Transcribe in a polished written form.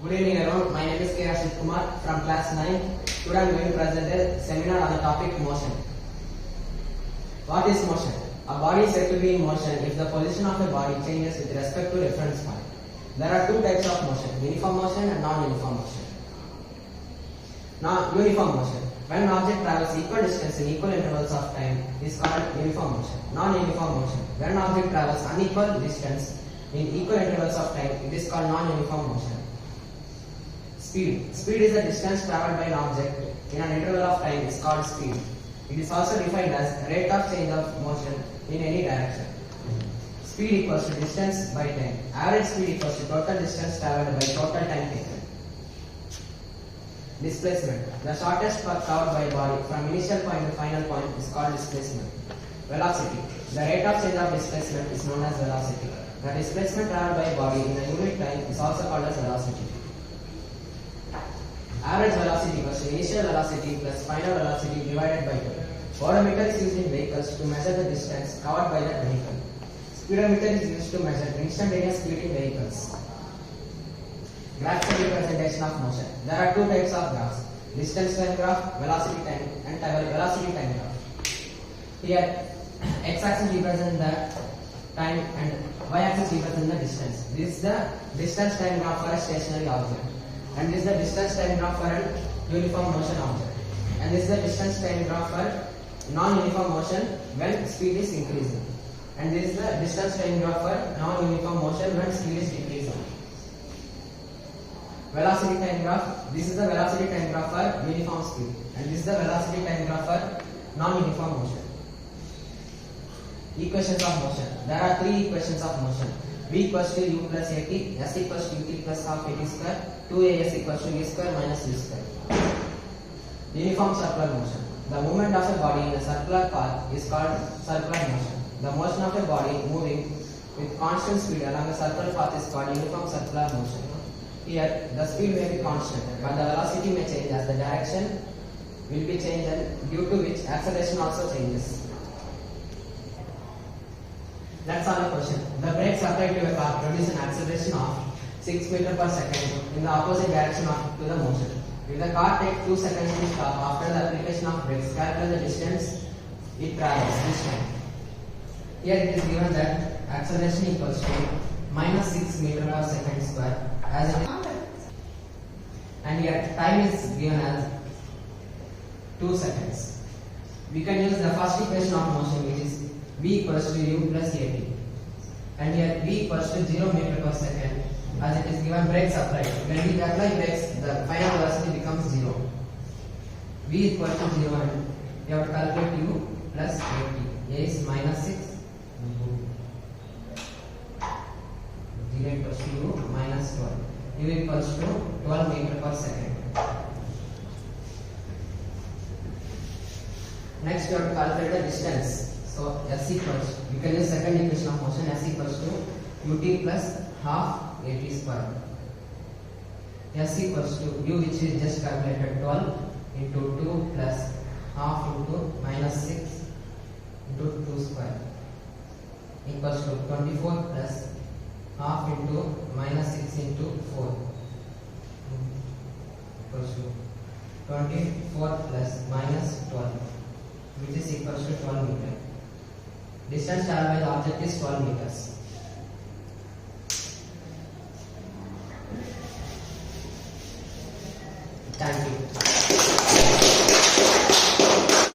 Good evening everyone, my name is K. Rashid Kumar from class 9. Today I am going to present a seminar on the topic motion. What is motion? A body is said to be in motion if the position of a body changes with respect to reference point. There are two types of motion, uniform motion and non-uniform motion. Now, uniform motion. When an object travels equal distance in equal intervals of time is called uniform motion. Non-uniform motion. When an object travels unequal distance in equal intervals of time, it is called non-uniform motion. Speed. Speed is the distance traveled by an object in an interval of time is called speed. It is also defined as rate of change of motion in any direction. Speed equals to distance by time. Average speed equals to total distance traveled by total time taken. Displacement. The shortest path covered by a body from initial point to final point is called displacement. Velocity. The rate of change of displacement is known as velocity. The displacement traveled by a body in a unit time is also called as velocity. Average velocity equals to initial velocity plus final velocity divided by 2. Odometer is used in vehicles to measure the distance covered by that vehicle. Speedometer is used to measure instantaneous speed in vehicles. Graphical representation of motion. There are two types of graphs: distance time graph, velocity time, and velocity time graph. Here, x-axis represents the time and y-axis represents the distance. This is the distance time graph for a stationary object, and this is the distance time graph for a uniform motion object, and this is the distance time graph for non-uniform motion when speed is increasing, and this is the distance time graph for non-uniform motion when speed is decreasing. Velocity time graph. This is the velocity time graph for uniform speed, and this is the velocity time graph for non-uniform motion. Equations of motion. There are three equations of motion. V equals to u plus at, s equals to ut plus half at square, 2as equals to u square minus u square. Uniform circular motion. The movement of a body in a circular path is called circular motion. The motion of a body moving with constant speed along a circular path is called uniform circular motion. Here, the speed may be constant, but the velocity may change as the direction will be changed, and due to which acceleration also changes. Let's solve a question. The brakes applied to a car produce an acceleration of 6 meters per second in the opposite direction to the motion. If the car takes 2 seconds to stop after the application of brakes, calculate the distance it travels this time. Here it is given that acceleration equals to minus 6 meters per second square as it is, and here time is given as 2 seconds. We can use the first equation of motion, which is v equals to u plus at, and here v equals to 0 meter per second as it is given brakes applied. When we apply brakes, the final velocity becomes 0. V equals to 0, and we have to calculate u plus at. A is minus 6, 0 equals to u minus 12. U equals to 12 meter per second. Next, we have to calculate the distance. So s equals, we can use second equation of motion, s equals to ut plus half at square. S equals to u, which is just calculated, 12 into 2 plus half into minus 6 into 2 square equals to 24 plus half into minus 6 into 4 equals to 24 plus minus 12, which is equals to 12 meters. Distance traveled by the object is 12 meters. Thank you.